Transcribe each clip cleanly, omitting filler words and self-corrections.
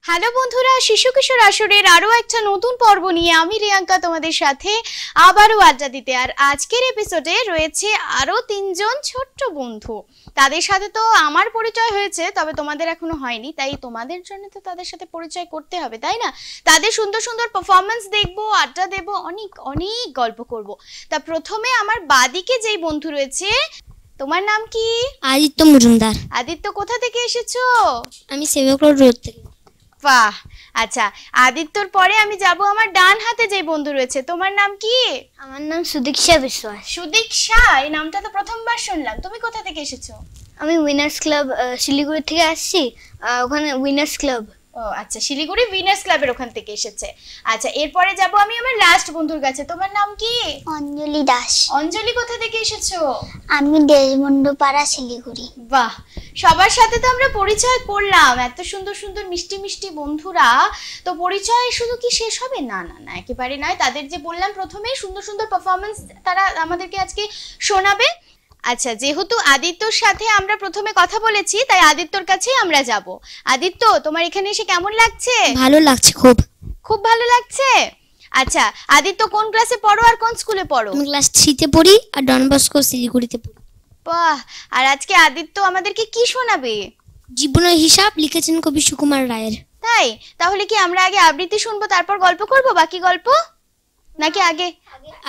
Hello বন্ধুরা, শিশু কিশোর আসরের আরো একটা নতুন পর্ব নিয়ে আমি রিয়াঙ্কা তোমাদের সাথে আবারও আড্ডা দিতে। আর আজকের এপিসোডে রয়েছে আরো তিনজন ছোট্ট বন্ধু। তাদের সাথে তো আমার পরিচয় হয়েছে, তবে তোমাদের এখনো হয়নি, তাই তোমাদের জন্য তো তাদের সাথে পরিচয় করতে হবে, তাই না? তাদের সুন্দর সুন্দর পারফরমেন্স দেখবো, আড্ডা দেবো, অনেক অনেক গল্প করব। তা প্রথমে আমার বাদিকে যেই বন্ধু রয়েছে, তোমার নাম কি? আদিত্য মজুমদার। আদিত্য, কোথা থেকে এসেছো? আমি সেবক রোড থেকে। বাহ, আচ্ছা, আদিত্যর পরে আমি যাব আমার ডান হাতে যে বন্ধু রয়েছে, তোমার নাম কি? আমার নাম সুদীক্ষা বিশ্বাস। সুদীক্ষা, এই নামটা তো প্রথমবার শুনলাম। তুমি কোথা থেকে এসেছো? আমি উইনার্স ক্লাব শিলিগুড়ি থেকে আসছি। ওখানে উইনার্স ক্লাব। ও আচ্ছা, শিলিগুড়ি উইনার্স ক্লাবের ওখান থেকে এসেছে। আচ্ছা, এরপরে যাব আমি আমার লাস্ট বন্ধুর কাছে। তোমার নাম কি? অঞ্জলি দাস। অঞ্জলি, কোথা থেকে এসেছো? আমি দেশবন্ধুপাড়া শিলিগুড়ি। বাহ, সবার সাথে তো আমরা পরিচয় করলাম, এত সুন্দর সুন্দর মিষ্টি মিষ্টি বন্ধুরা। তো পরিচয় শুধু কি শেষ হবে? না না না, একেবারে নয়। তাদের যে বললাম প্রথমে সুন্দর সুন্দর পারফরমেন্স তারা আমাদেরকে আজকে শোনাবে। আচ্ছা, যেহেতু আদিত্যর সাথে আমরা প্রথমে কথা বলেছি, তাই আদিত্যর কাছেই আমরা যাব। আদিত্য, তোমার এখানে এসে কেমন লাগছে? ভালো লাগছে, খুব খুব ভালো লাগছে। আচ্ছা, আদিত্য কোন ক্লাসে পড়ো আর কোন স্কুলে পড়ো? আমি ক্লাস 3 পড়ি আর ডন বস্কো শিলিগুড়িতে পড়ি। বাহ, আর আজকে আদিত্য আমাদেরকে কি শোনাবে? জীবনের হিসাব লিখেছেন কবি সুকুমার রায়ের। তাই? তাহলে কি আমরা আগে আবৃত্তি শুনবো তারপর গল্প করব, বাকি গল্প? নাকি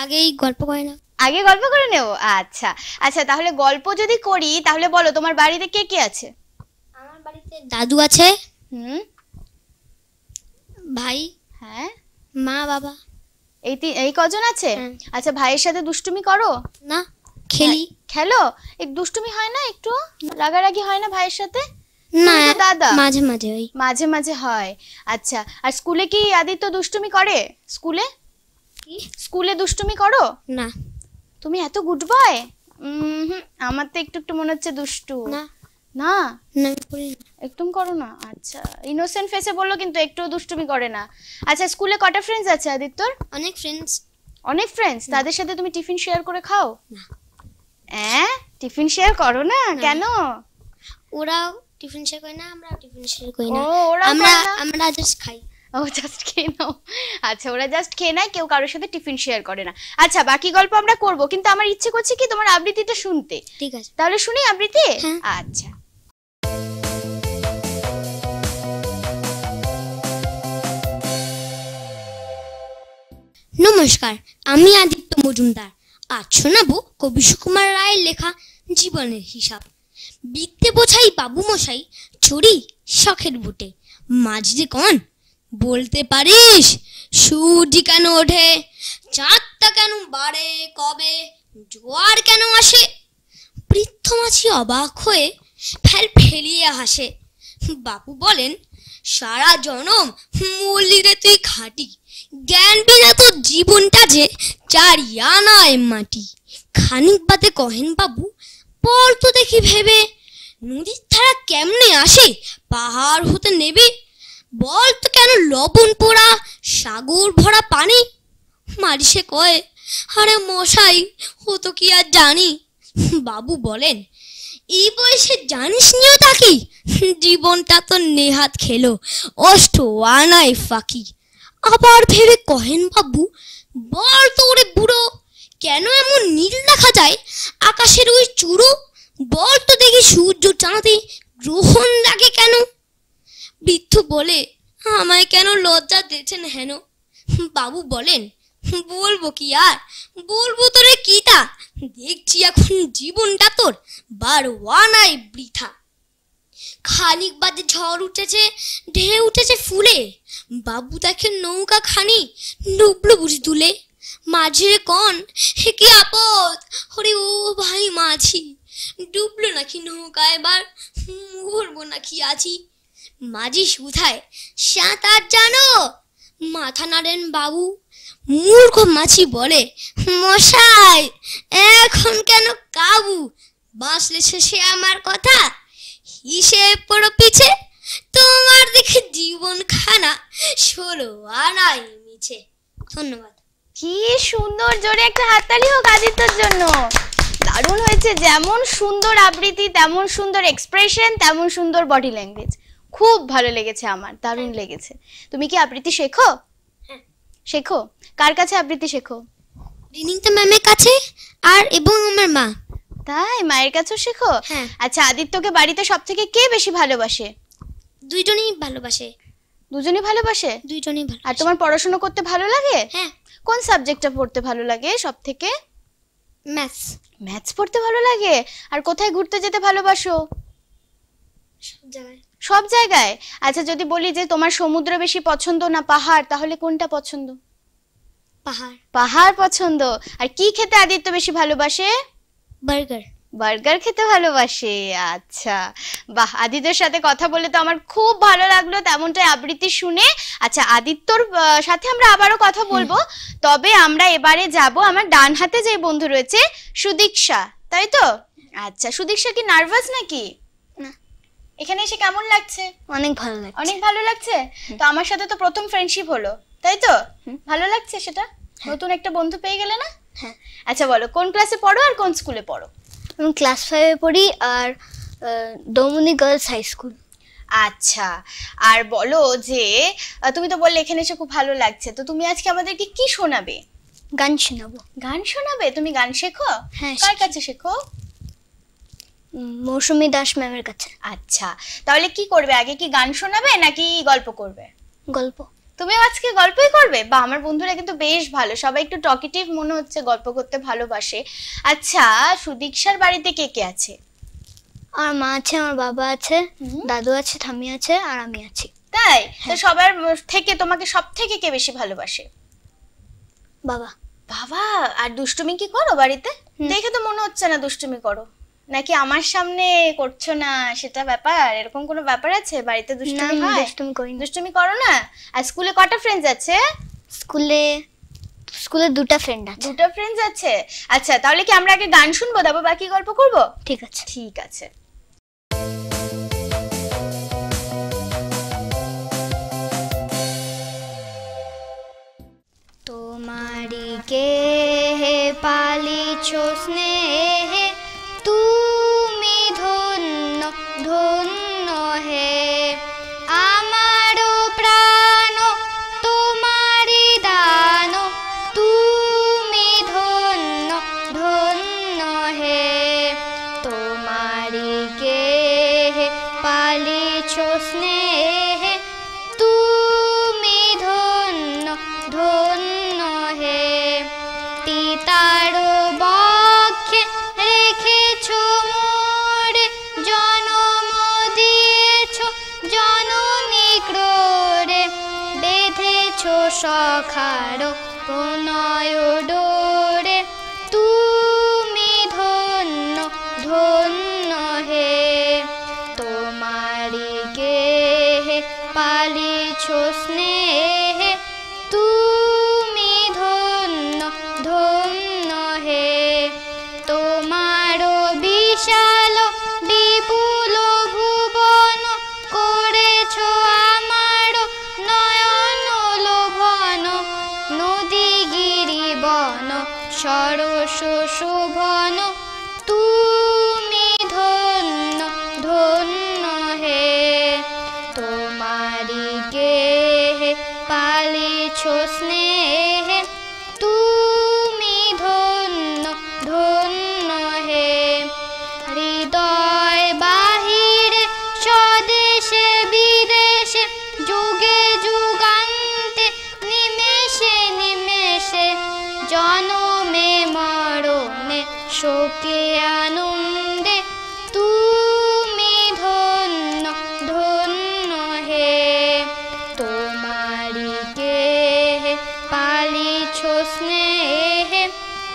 আগেই গল্প করে না? আগে গল্প করে নেব। আচ্ছা আচ্ছা, তাহলে গল্প যদি করি, তাহলে বলো তোমার বাড়িতে কে কে আছে? আমার বাড়িতে দাদু আছে, ভাই, হ্যাঁ, মা, বাবা, এই কজন আছে? আচ্ছা, ভাইয়ের সাথে দুষ্টুমি করো? না, খেলি। খেলো? এক দুষ্টুমি হয় না, একটু রাগারাগি হয় না ভাইয়ের সাথে? না, দাদা মাঝে মাঝে ওই মাঝে মাঝে হয়। আচ্ছা, আর স্কুলে কি আদিত্য দুষ্টুমি করে? স্কুলে দুষ্টুমি করো? না। তুমি এত গুড বয়? আমার তো একটু একটু মনে হচ্ছে দুষ্টু। না না না, করি না। একদম করো না? আচ্ছা, ইনোসেন্ট ফেসে বললো কিন্তু একটু দুষ্টুমি করে না। আচ্ছা, স্কুলে কটা ফ্রেন্ডস আছে আদিত্যর? অনেক ফ্রেন্ডস। অনেক ফ্রেন্ডস? তাদের সাথে তুমি টিফিন শেয়ার করে খাও? না। টিফিন শেয়ার করো না কেন? ওরাও টিফিন শেয়ার করে না, আমরাও টিফিন শেয়ার করি না। আমরা জাস্ট খাই। ও, জাস্ট খেয়ে নাও। আচ্ছা, ওরা জাস্ট খেয়ে নেয়, কেউ কারোর সাথে টিফিন শেয়ার করে না। আচ্ছা, বাকি গল্প আমরা করব, কিন্তু আমার ইচ্ছে করছে কি তোমার আবৃত্তিটা শুনতে। ঠিক আছে, তাহলে শুনি আবৃত্তি। আচ্ছা, নমস্কার, আমি আদিত্য মজুমদার। আজ শোনাবো কবি সুকুমার রায়ের লেখা জীবনের হিসাব। বৃত্তে বোঝাই বাবু মশাই, চড়ি শখের বুটে, মাঝে কন বলতে পারিস সূর্য কেন ওঠে, চাঁদটা কেন বাড়ে কবে, জোয়ার কেন আসে? বৃদ্ধ মাছি অবাক হয়ে ফেলিয়ে হাসে। বাবু বলেন, সারা জনম মল্লিরে তুই খাটি, জ্ঞান বিনা তোর জীবনটা যে চারিয়ানায় মাটি। খানিক বাদে কহেন বাবু, বল তো দেখি ভেবে, নদীর ধারা কেমনে আসে পাহাড় হতে নেবে? বল তো কেন লবণ পোড়া সাগর ভরা পানি? মারিসে কয়, আরে মশাই ও তো কি আর জানি। বাবু বলেন, এই বয়সে জানিস নিও তাকি, জীবনটা তো নেহাত খেলো অষ্ট আনায় ফাঁকি। আবার ভেবে কহেন বাবু, বল তো ওরে বুড়ো, কেন এমন নীল দেখা যায় আকাশের ওই চূড়ো? বল তো দেখি সূর্য চাঁদে গ্রহণ লাগে কেন? বৃদ্ধ বলে, আমায় কেন লজ্জা দিয়েছেন হেন? বাবু বলেন, বলবো কি আর, বলবো তোরে কি তা, দেখছি এখন জীবনটা তোর বারোয়ানায় বৃথা। খানিক বাদে ঝড় উঠেছে, ঢেউ উঠেছে ফুলে, বাবু দেখে নৌকা খানি ডুবলো বুঝি তুলে। মাঝে কন, হে কি আপদ, হরে ও ভাই মাঝি, ডুবলো নাকি নৌকা এবার, মরবো নাকি আছি? মাঝি শুধায়, সাঁতার জানো? মাথা নাড়েন বাবু। মূর্খ মাছি বলে, মশাই এখন কেন কাবু, বাঁচলে শেষে আমার কথা হিসেব পড়ো পিছে, তোমার দেখে জীবন খানা 16 আনায় মিছে। ধন্যবাদ। কি সুন্দর, জোরে একটা হাততালি হোক আদিত্যর জন্য। দারুণ হয়েছে, যেমন সুন্দর আবৃত্তি তেমন সুন্দর এক্সপ্রেশন তেমন সুন্দর বডি ল্যাঙ্গুয়েজ। খুব ভালো লেগেছে, আমার দারুণ লেগেছে। তুমি কি আবৃত্তি শেখো? শেখো? কার কাছে আবৃত্তি শেখো? রিনিতা ম্যামের কাছে আর এবং আমার মা। তাই, মায়ের কাছেও শেখো? হ্যাঁ। আচ্ছা, আদিত্যকে বাড়িতে সব থেকে কে বেশি ভালোবাসে? দুইজনেই ভালোবাসে। দুজনেই ভালোবাসে? দুইজনেই ভালো। আর তোমার পড়াশোনা করতে ভালো লাগে? হ্যাঁ। কোন সাবজেক্টটা পড়তে ভালো লাগে সব থেকে? ম্যাথস। ম্যাথস পড়তে ভালো লাগে। আর কোথায় ঘুরতে যেতে ভালোবাসো? সব জায়গায়। সব জায়গায়। আচ্ছা, যদি বলি যে তোমার সমুদ্র বেশি পছন্দ না পাহাড়, তাহলে কোনটা পছন্দ? পাহাড়। পাহাড় পছন্দ। আর কি খেতে আদিত্য বেশি ভালোবাসে? বার্গার। বার্গার খেতে ভালোবাসে। আচ্ছা, বাহ, আদিত্যর সাথে কথা বলে তো আমার খুব ভালো লাগলো, তেমনটাই আবৃত্তি শুনে। আচ্ছা, আদিত্যর সাথে আমরা আবারও কথা বলবো, তবে আমরা এবারে যাব আমার ডান হাতে যে বন্ধু রয়েছে সুদীক্ষা, তাই তো? আচ্ছা, সুদীক্ষা কি নার্ভাস নাকি? না। এখানে এসে কেমন লাগছে? অনেক ভালো লাগছে। অনেক ভালো লাগছে। তো আমার সাথে তো প্রথম ফ্রেন্ডশিপ হলো, তাই তো? ভালো লাগছে সেটা? নতুন একটা বন্ধু পেয়ে গেলে না? হ্যাঁ। আচ্ছা, বলো কোন ক্লাসে পড়ো আর কোন স্কুলে পড়ো? আমি ক্লাস 5-এ পড়ি আর দমনি গার্লস হাই স্কুল। আচ্ছা, আর বলো যে তুমি তো বললে এখানে এসে খুব ভালো লাগছে, তো তুমি আজকে আমাদেরকে কি শোনাবে? গান শোনাবো। গান শোনাবে? তুমি গান শেখো? হ্যাঁ। কার কাছে শেখো? মৌসুমী দাস ম্যামের কাছে। আচ্ছা, তাহলে কি করবে? আগে কি গান শোনাবে নাকি গল্প করবে? গল্প। তুমিও আজকে গল্পই করবে? বা, আমার বন্ধুরা কিন্তু বেশ ভালো, সবাই একটু টকিটিভ মনে হচ্ছে, গল্প করতে ভালোবাসে। আচ্ছা, সুদীক্ষার বাড়িতে কে কে আছে? আর মা আছে, আমার বাবা আছে, দাদু আছে, ঠাম্মি আছে আর আমি আছি। তাই? তো সবার থেকে তোমাকে সব থেকে কে বেশি ভালোবাসে? বাবা। বাবা। আর দুষ্টুমি কি করো বাড়িতে? দেখে তো মনে হচ্ছে না দুষ্টুমি করো, নাকি আমার সামনে করছো না সেটা ব্যাপার? এরকম কোনো ব্যাপার আছে বাড়িতে দুষ্টুমি হয়? দুষ্টুমি করি না। দুষ্টুমি করো না? আর স্কুলে কটা ফ্রেন্ডস আছে? স্কুলে দুটো ফ্রেন্ড আছে। দুটো ফ্রেন্ডস আছে। আচ্ছা, তাহলে কি আমরা আগে গান শুনবো, তারপর বাকি গল্প করব? ঠিক আছে। ঠিক আছে। তোমারি কে পালিছো স্নেহে, তুমি ধন্য ধন্য হে। আমারও প্রাণ তোমারি দান, তুমি ধন্য ধন্য হে। তোমারি কে পালিছো স্নেহে, তুমি ধন্য ধন্য হে। পিতার বক্ষে রেখেছো মোরে, জনম দিয়েছো জননী ক্রোড়ে। বেঁধেছো সখার প্রণয় ডোরে, তুমি ধন্য ধন্য হে। তোমারি কে পালিছো স্নেহে, তুমি ধন্য ধন্য হে। তোমারও বিশাল বিপুল ভুবন, করেছো আমার নয়ন লোভন। নদী গিরি বন সরস শোভন, তুমি ধন্য ধন্য হে। তোমারি কে পালিছো স্নেহে, তুমি ধন্য ধন্য হে। হৃদয় বাহিরে স্বদেশে বিদেশে, যুগে যুগান্তে নিমেষে নিমেষে, জনমে মরণে শোকে আনন্দে, তুমি ধন্য ধন্য হে। তোমারি কে পালিছো স্নেহে,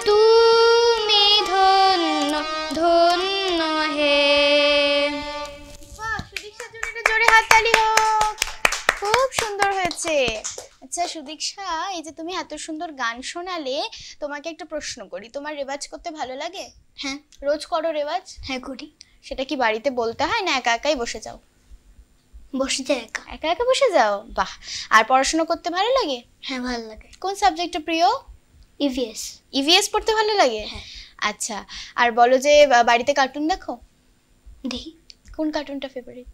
তুমি ধন্য ধন্য হে। বাহ, সুদীক্ষার জন্য একটা জোরে হাততালি হোক। খুব সুন্দর হয়েছে। আচ্ছা সুদীক্ষা, এই যে তুমি এত সুন্দর গান শোনালে, তোমাকে একটা প্রশ্ন করি, তোমার রেওয়াজ করতে ভালো লাগে? হ্যাঁ। রোজ করো রেওয়াজ? হ্যাঁ করি। সেটা কি বাড়িতে বলতে হয় না একা একাই বসে যাও? বসে যাই একা। একা একা বসে যাও? বাহ। আর পড়াশোনা করতে ভালো লাগে? হ্যাঁ ভালো লাগে। কোন সাবজেক্টটা প্রিয়? ইভিএস। ইভিএস পড়তে ভালো লাগে? হ্যাঁ। আচ্ছা, আর বলো যে বাড়িতে কার্টুন দেখো? দেখি। কোন কার্টুনটা ফেভারিট?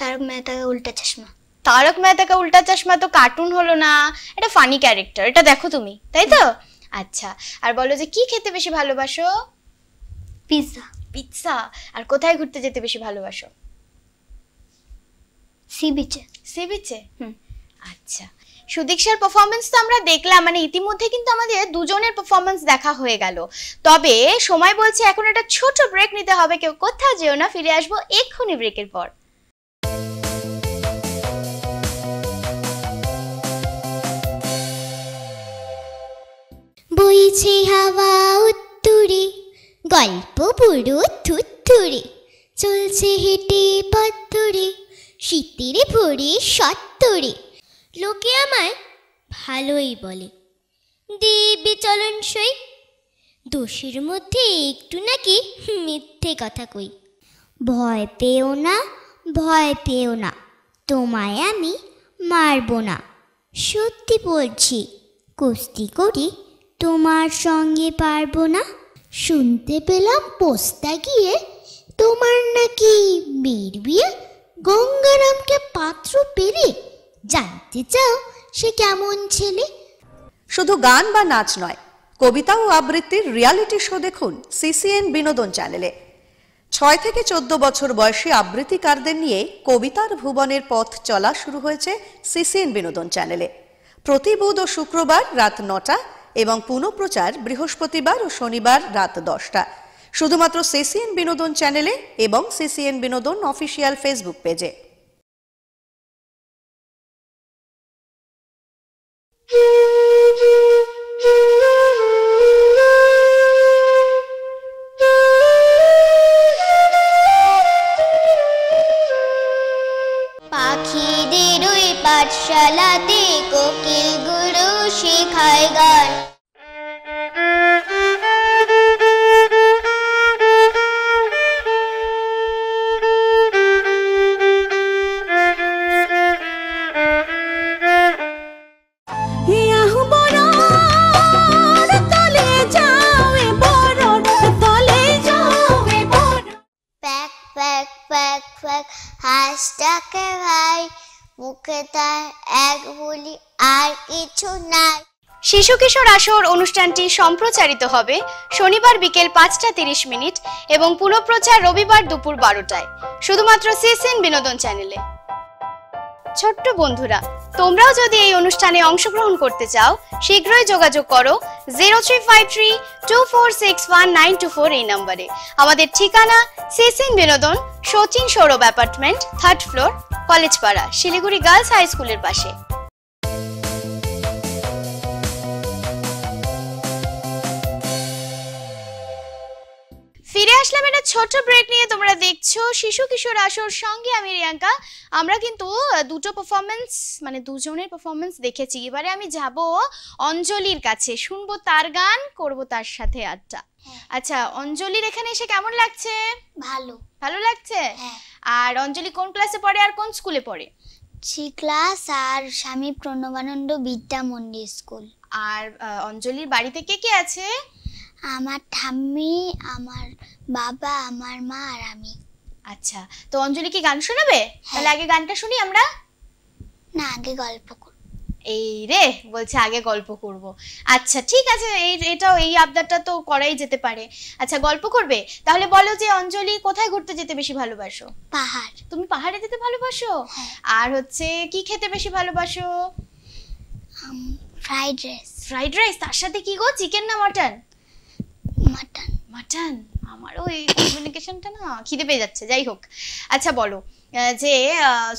तारक मेहता का उल्टा चश्मा। তারক মেহতা কা উল্টা চশমা তো কার্টুন হলো না, এটা ফানি ক্যারেক্টার, এটা দেখো তুমি, তাই তো? আচ্ছা, আর বলো যে কি খেতে বেশি ভালোবাসো? पिज्जा। পিৎজা। আর কোথায় ঘুরতে যেতে বেশি ভালোবাসো? सी बीच। সি বিচে। আচ্ছা, সুদীক্ষার পারফরম্যান্স তো আমরা দেখলাম, মানে ইতিমধ্যে কিন্তু আমাদের দুজনের পারফরম্যান্স দেখা হয়ে গেল। তবে সময় বলছে এখন একটা ছোট ব্রেক নিতে হবে, কেউ কোথাও যেও না, ফিরে আসবো এক্ষুনি ব্রেকের পর। বইছে হাওয়া উত্তরে, গল্প বুড়ো থুত্তুরে, চলছে হেঁটে পথ ধরে, শীতের ভোরে সত্তরে। লোকে আমায় ভালোই বলে, দিব্যি চলনসই, দোষের মধ্যে একটু নাকি মিথ্যে কথা কই। ভয় পেও না, ভয় পেও না, তোমায় আমি মারবো না, সত্যি বলছি, কুস্তি করি তোমার সঙ্গে পারবো না। শুনতে পেলাম পোস্তা গিয়ে তোমার নাকি মেয়ের বিয়ে, গঙ্গারামকে পাত্র পেলে, জানতে চাও সে কেমন ছেলে? শুধু গান বা নাচ নয়, কবিতা ও আবৃত্তির রিয়ালিটি শো দেখুন সিসিএন বিনোদন চ্যানেলে। 6 থেকে 14 বছর বয়সী আবৃত্তিকারদের নিয়ে কবিতার ভুবনের পথ চলা শুরু হয়েছে সিসিএন বিনোদন চ্যানেলে। প্রতি বুধ ও শুক্রবার রাত 9টা এবং পুনঃপ্রচার বৃহস্পতিবার ও শনিবার রাত 10টা, শুধুমাত্র সিসিএন বিনোদন চ্যানেলে এবং সিসিএন বিনোদন অফিসিয়াল ফেসবুক পেজে। পাখিদের ওই পাঠশালাতে কোকিল গুরু শেখায় গান। প্যাক প্যাক প্যাক প্যাক হাঁসটাকে ভাই, মুখে তার এক বলি আর কিছু নাই। শিশু কিশোর আসর অনুষ্ঠানটি সম্প্রচারিত হবে শনিবার বিকেল 5:30 এবং পুনঃপ্রচার রবিবার দুপুর 12টায়, শুধুমাত্র সিসিএন বিনোদন চ্যানেলে। ছোট্ট বন্ধুরা, তোমরাও যদি এই অনুষ্ঠানে অংশগ্রহণ করতে চাও, শীঘ্রই যোগাযোগ করো 03532461 এই নম্বরে। আমাদের ঠিকানা সিসিএন বিনোদন, Sachin Sourav apartment, 3rd floor, Collegepara, Siliguri girls high স্কুলের পাশে। ফিরে আসলাম একটা ছোট ব্রেক নিয়ে। তোমরা দেখছো শিশু কিশোর আসর, সঙ্গে আমি রিয়াঙ্কা। আমরা কিন্তু দুটো পারফরমেন্স, মানে দুজনের পারফরমেন্স দেখেছি। এবারে আমি যাব অঞ্জলির কাছে, শুনবো তার গান, করব তার সাথে আড্ডা। আচ্ছা, অঞ্জলির এখানে এসে কেমন লাগছে? ভালো। ভালো লাগছে? আর অঞ্জলি কোন ক্লাসে পড়ে আর কোন স্কুলে পড়ে? 3 ক্লাস আর স্বামী প্রণবানন্দ বিদ্যা মন্দির স্কুল। আর অঞ্জলির বাড়িতে কে কে আছে? আমার ঠাম্মি, আমার বাবা, আমার মা আর আমি। আচ্ছা, তো অঞ্জলি কি গান শোনাবে? তাহলে আগে গানটা শুনি আমরা। না, আগে গল্প করব। এই রে, বলছে আগে গল্প করব। আচ্ছা ঠিক আছে, এটাও, এই আবদারটা তো করাই যেতে পারে। আচ্ছা, গল্প করবে? তাহলে বলো যে অঞ্জলি কোথায় ঘুরতে যেতে বেশি ভালোবাসো? পাহাড়। তুমি পাহাড়ে যেতে ভালোবাসো? আর হচ্ছে কি খেতে বেশি ভালোবাসো? Fried rice. ফ্রাইড রাইস, তার সাথে কি গো, চিকেন না মাটন? মাটন। মাটন। আমারও এই কমিউনিকেশনটা না খিদে পেয়ে যাচ্ছে। যাই হোক, আচ্ছা বলো যে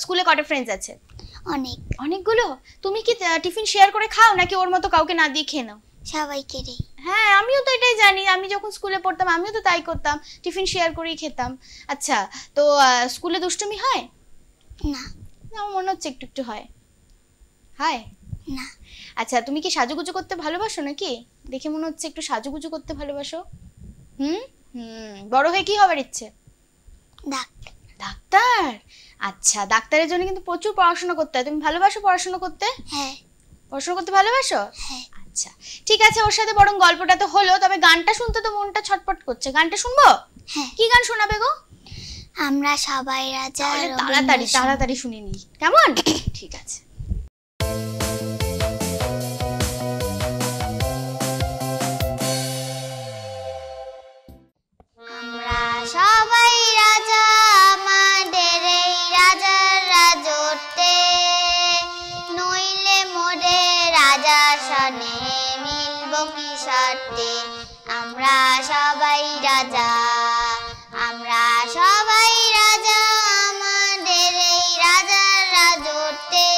স্কুলে কটা ফ্রেন্ডস আছে? অনেক। অনেকগুলো। তুমি কি টিফিন শেয়ার করে খাও নাকি ওর মতো কাউকে না দিয়ে খেয়ে নাও? সবাইকে রে। হ্যাঁ, আমিও তো এটাই জানি। আমি যখন স্কুলে পড়তাম আমিও তো তাই করতাম, টিফিন শেয়ার করেই খেতাম। আচ্ছা, তো স্কুলে দুষ্টুমি হয় না? আমার মনে হচ্ছে একটু একটু হয়। হয় না। আচ্ছা, তুমি কি সাজুগুজু করতে ভালোবাসো নাকি? দেখে মনে হচ্ছে একটু সাজুগুজু করতে ভালোবাসো। বড় হয়ে কি হবার ইচ্ছে? ডাক্তার। ডাক্তার? আচ্ছা, ডাক্তারের জন্য কিন্তু প্রচুর পড়াশোনা করতে হয়। তুমি ভালোবাসো পড়াশোনা করতে? হ্যাঁ। পড়াশোনা করতে ভালোবাসো? হ্যাঁ। আচ্ছা ঠিক আছে, ওর সাথে বরং গল্পটা তো হলো, তবে গানটা শুনতে তো মনটা ছটপট করছে। গানটা শুনবো? হ্যাঁ। কি গান শোনাবে গো? আমরা সবাই রাজা তাহলে রবীন্দ্র তাড়াতাড়ি সঙ্গীত। তাড়াতাড়ি শুনে নিই, কেমন? ঠিক আছে। আমরা সবাই রাজা আমাদের এই রাজার রাজত্বে, নইলে মোরে রাজা সনে মিলব কি শর্তে। আমরা সবাই রাজা, আমরা সবাই রাজা আমাদের এই রাজার রাজত্বে,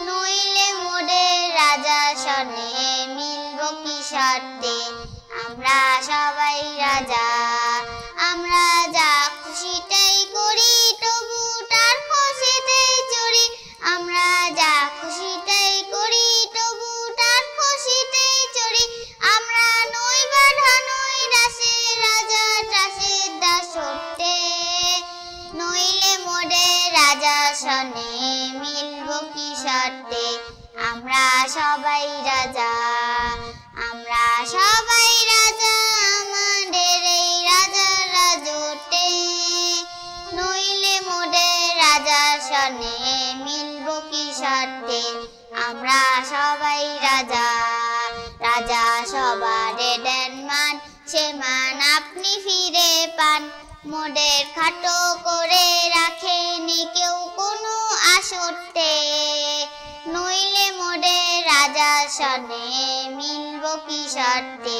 নইলে মোরে রাজা সনে মিলব কি শর্তে। আমরা সবাই রাজা, আমরা যা খুশি তাই করি, তবু তার খুশিতেই চড়ি। আমরা যা খুশি তাই করি, তবু তার খুশিতেই চড়ি। আমরা নই বাধা নই দাসে, রাজা দাসের দাসত্বে, নইলে মোরে রাজা সনে মিলব কি শর্তে। আমরা সবাই রাজা, আমরা সবাই রাজা আমাদের এই রাজার রাজত্বে, নইলে মোরে রাজা সনে মিলব কি শর্তে। আমরা সবাই রাজা, রাজা সবার দেন মান, সে মান আপনি ফিরে পান। মোদের খাটো করে রাখেনি কেউ কোনো আসতে, নইলে মোরে রাজা সনে মিলব কি শর্তে।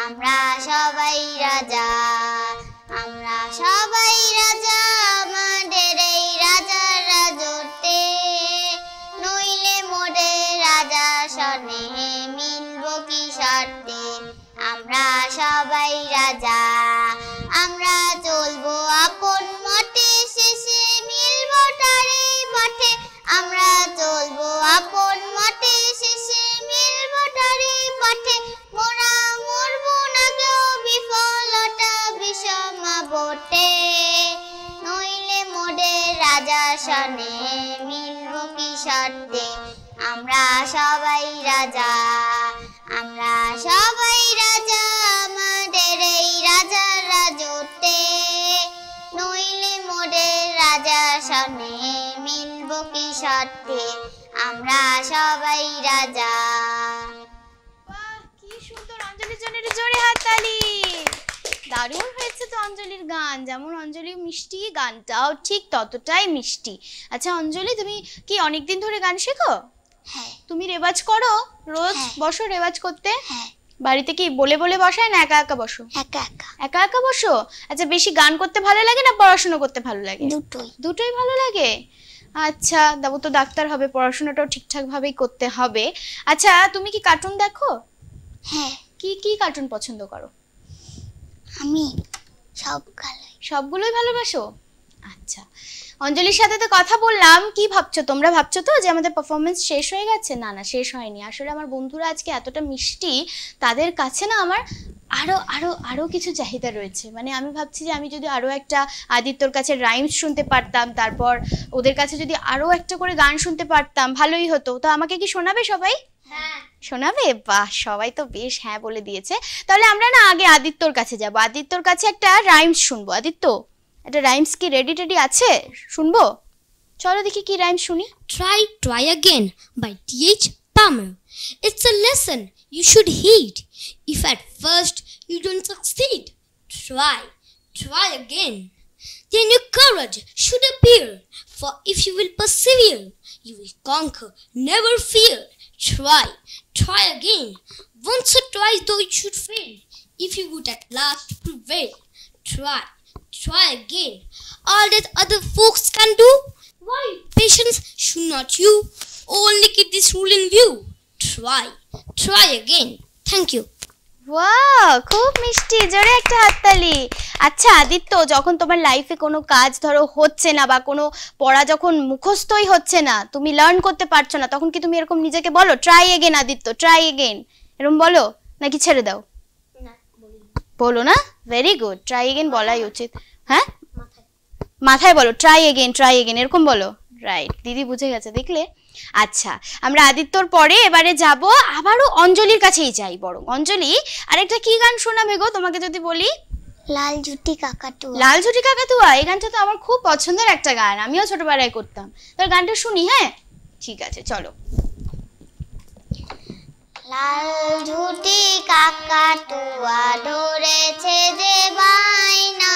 আমরা সবাই রাজা, আমরা সবাই রাজা আমাদের এই রাজার রাজত্বে, নইলে মোরে রাজা সনে মিলব কি শর্তে। আমরা সবাই রাজা, আমরা চলবো আপন মতে, শেষে মিলব তারই পথে। আমরা চলবো আপন মতে, শেষে মিলব তারই পথে। মোরা মরবো না কেউ বিফলতা বিষম বটে, নইলে মোরে রাজা সনে মিলব কি শর্তে। আমরা সবাই রাজা, আমরা সবাই রাজা আমাদের এই রাজার রাজত্বে, নইলে মোরে রাজা সনে মিলব কি শর্তে। আমরা সবাই রাজা। বাহ, কি সুন্দর! অঞ্জলির জন্য একটু জোরে হাততালি। দারুণ হয়েছে তো অঞ্জলির গান, যেমন অঞ্জলি মিষ্টি, গানটাও ঠিক ততটাই মিষ্টি। আচ্ছা অঞ্জলি, তুমি কি অনেকদিন ধরে গান শেখো? হ্যাঁ। তুমি রেওয়াজ করো রোজ? হ্যাঁ। বসো রেওয়াজ করতে? হ্যাঁ। বাড়িতে কি বলে বলে বসায় না একা একা বসো? একা একা। একা একা বসো? আচ্ছা, বেশি গান করতে ভালো লাগে না পড়াশোনা করতে ভালো লাগে? দুটোই। দুটোই ভালো লাগে। আচ্ছা, দাবু তো ডাক্তার হবে, পড়াশোনাটাও ঠিকঠাক ভাবেই করতে হবে। আচ্ছা, তুমি কি কার্টুন দেখো? হ্যাঁ। কি কি কার্টুন পছন্দ করো? আমি সব গালাই। সবগুলোই ভালোবাসো? আচ্ছা, অঞ্জলির সাথে তো কথা বললাম। কি ভাবছো তোমরা? ভাবছো তো যে আমাদের পারফরমেন্স শেষ হয়ে গেছে? না না, শেষ হয়নি। আসলে আমার বন্ধুরা আজকে এতটা মিষ্টি, তাদের কাছে না আমার আরো আরো আরো কিছু চাহিদা রয়েছে। মানে আমি ভাবছি যে আমি যদি আরো একটা আদিত্যর কাছে রাইমস শুনতে পারতাম, তারপর ওদের কাছে যদি আরো একটা করে গান শুনতে পারতাম, ভালোই হতো। তো আমাকে কি শোনাবে সবাই? হ্যাঁ। শোনাবে? বাহ, সবাই তো বেশ হ্যাঁ বলে দিয়েছে। তাহলে আমরা না আগে আদিত্যর কাছে যাব, আদিত্যর কাছে একটা রাইমস শুনবো। আদিত্য, একটা রাইমস কি রেডি টেডি আছে? শুনবো? চলো দেখি কি রাইমস শুনি। Try again by T.H. Palmer. It's a lesson you should heed. If at first you don't succeed, try again. Then your courage should appear. For if you will persevere, you will conquer, never fear. Try again. Once or twice though you should fail, if you would at last prevail. Try again. All that other folks can do, why patience should not you? Only keep this rule in view. Try again. Thank you. Wow, খুব মিষ্টি, জোরে একটা হাততালি। আচ্ছা আদিত্য, যখন তোমার লাইফে কোনো কাজ ধরো হচ্ছে না, বা কোনো পড়া যখন মুখস্থই হচ্ছে না, তুমি লার্ন করতে পারছো না, তখন কি তুমি এরকম নিজেকে বলো try again Aditya, try again, এরকম বলো নাকি ছেড়ে দাও? বলো না? ভেরি গুড, ট্রাই এগেন বলাই উচিত। হ্যাঁ, মাথায় বলো ট্রাই এগেন, এরকম বলো। রাইট, দিদি বুঝে গেছে, দেখলে? আচ্ছা, আমরা আদিত্যর পরে এবারে যাব আবারও অঞ্জলির কাছেই যাই। বরং অঞ্জলি, আরেকটা কি গান শোনাবে গো তোমাকে যদি বলি? লাল ঝুটি কাকাতুয়া। লাল ঝুটি কাকাতুয়া, এই গানটা তো আমার খুব পছন্দের একটা গান, আমিও ছোটবেলায় করতাম। তোর গানটা শুনি। হ্যাঁ ঠিক আছে, চলো। লাল ঝুটি কাকাতুয়া ধরেছে যে বাইনা,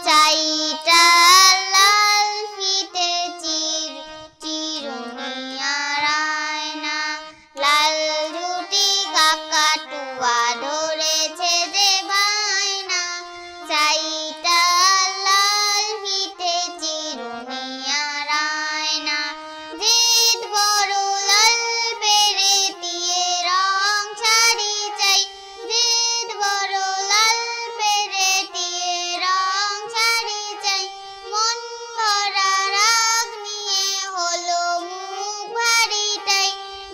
চাইটা লাল ফিতে চিরুনিয়ার আয়না। লাল ঝুটি কাকাতুয়া ধরেছে যে বাইনা, চাইটা লাল ফিতে চিরুনিয়ার আয়না। জিদ বড় লাল পেরে দিয়ে রং শাড়ি চাই, জিদ বড় লাল পেরে দিয়ে রং শাড়ি চাই। মন ভরা রাগ নিয়ে হলো মুখ ভারী তাই,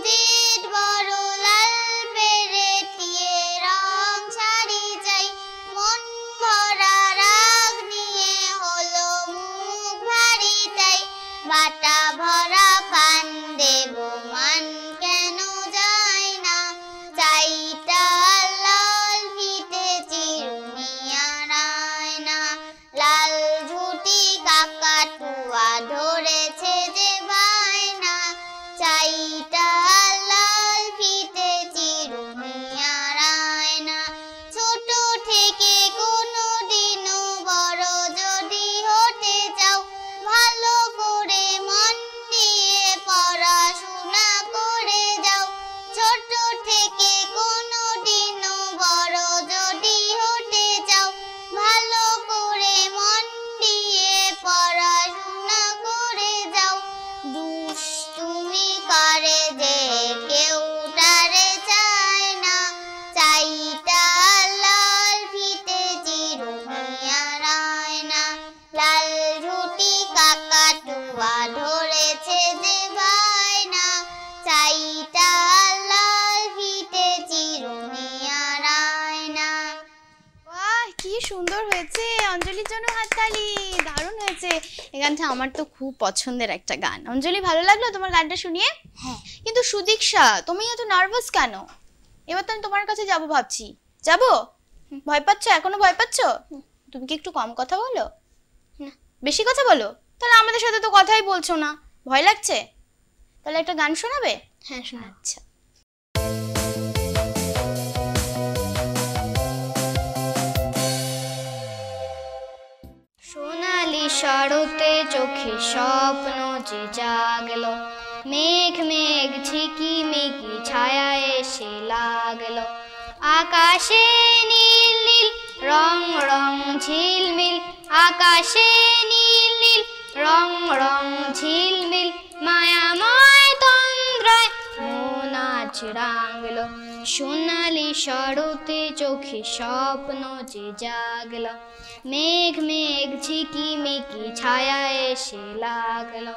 জিদ বড় লাল পেরে দিয়ে রং শাড়ি চাই। মন ভরা রাগ নিয়ে হলো মুখ ভারী তাই, বাটা ভরা পান দেব মান কেন যায় না, চাইটা লাল ফিতে চিরুনিয়ার আয়না। লাল ঝুটি কাকাতুয়া ধরেছে যে বায়না, চাইটা লাল ফিতে চিরুনিয়ার আয়না। ছোট থেকে কোনো দিনও বড় যদি হতে চাও, ভালো করে মন দিয়ে পড়াশোনা করে যাও। ছোট থেকে কোনো দিনও বড় যদি হতে চাও, ভালো করে মন দিয়ে পড়াশোনা করে যাও। দুষ্টুমি করে যে কেউ তারে চায় না, চাইটা লাল ফিতে চিরুনিয়ার আয়না। লাল ঝুটি কাকাতুয়া ধরেছে যে বায়না, চাইটা লাল ফিতে চিরুনিয়ার আয়না। বাহ, কি সুন্দর হয়েছে! অঞ্জলির জন্য হাততালি, দারুণ হয়েছে। এই গানটা আমার তো খুব পছন্দের একটা গান। অঞ্জলি, ভালো লাগলো তোমার গানটা শুনিয়ে? হ্যাঁ। কিন্তু সুদীক্ষা, তুমি এত নার্ভাস কেন? এবার তো আমি তোমার কাছে যাব ভাবছি। যাবো? ভয় পাচ্ছ? এখনো ভয় পাচ্ছ? তুমি কি একটু কম কথা বলো? না, বেশি কথা বলো? তাহলে আমাদের সাথে তো কথাই বলছো না, ভয় লাগছে? তাহলে একটা গান শোনাবে? হ্যাঁ শোনা। আচ্ছা। সোনালি শরতে চোখে স্বপ্ন যে জাগলো, মেঘ মেঘ ঝিকি মিকি ছায়া এসে লাগলো। আকাশে নীল নীল রং রং ঝিলমিল, আকাশে নীল নীল রং রং ঝিলমিল, মায়াময় তন্দ্রায় মন আজ রাঙলো। সোনালি শরতে চোখে স্বপ্ন যে জাগলো, মেঘ মেঘ ঝিকি মিকি ছায়া এসে লাগলো।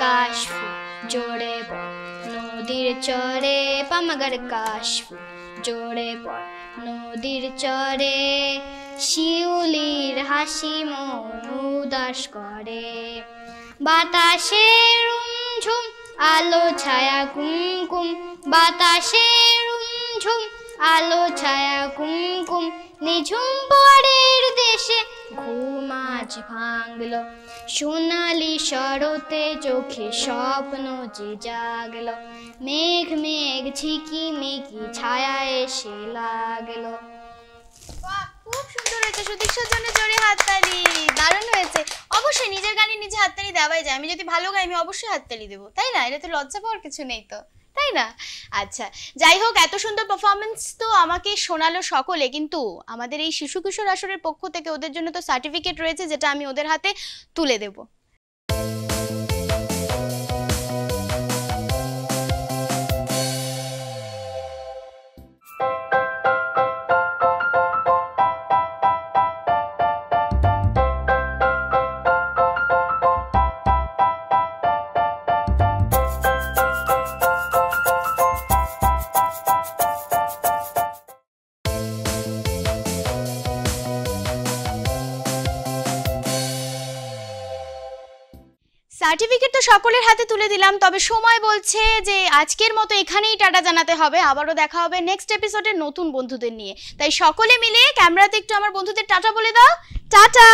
কাশফুল জোড়ে পড় নদীর চরে, পামাগার কাশফুল জোড়ে পড় নদীর চরে, শিউলির হাসি মন উদাস করে। বাতাসে রুমঝুম আলো ছায়া কুমকুম, বাতাসে রুমঝুম আলো ছায়া কুমকুম, নিঝুম পরের দেশে ঘুম আজ ভাঙলো। সোনালি শরতে চোখে স্বপ্ন যে জাগলো, মেঘ মেঘ ঝিকি মিকি ছায়া এসে লাগলো। খুব সুন্দর হয়েছে। সুদীক্ষার জন্য জোরে হাততালি, দারুণ হয়েছে। অবশ্যই নিজের গানে নিজে হাততালি দেওয়াই যায়। আমি যদি ভালো গাই আমি অবশ্যই হাততালি দেবো, তাই না? এটা তো লজ্জা পাওয়ার কিছু নেই তো, তাই না? আচ্ছা, যাই হোক, এত সুন্দর পারফরমেন্স তো আমাকে শোনালো সকলে, কিন্তু আমাদের এই শিশু কিশোর আসরের পক্ষ থেকে ওদের জন্য তো সার্টিফিকেট রয়েছে, যেটা আমি ওদের হাতে তুলে দেব। সার্টিফিকেট তো সকলের হাতে তুলে দিলাম, তবে সময় বলছে যে আজকের মতো এখানেই টাটা জানাতে হবে। আবারও দেখা হবে নেক্সট এপিসোডে নতুন বন্ধুদের নিয়ে। তাই সকলে মিলে ক্যামেরাতে একটু আমার বন্ধুদের টাটা বলে দাও। টাটা।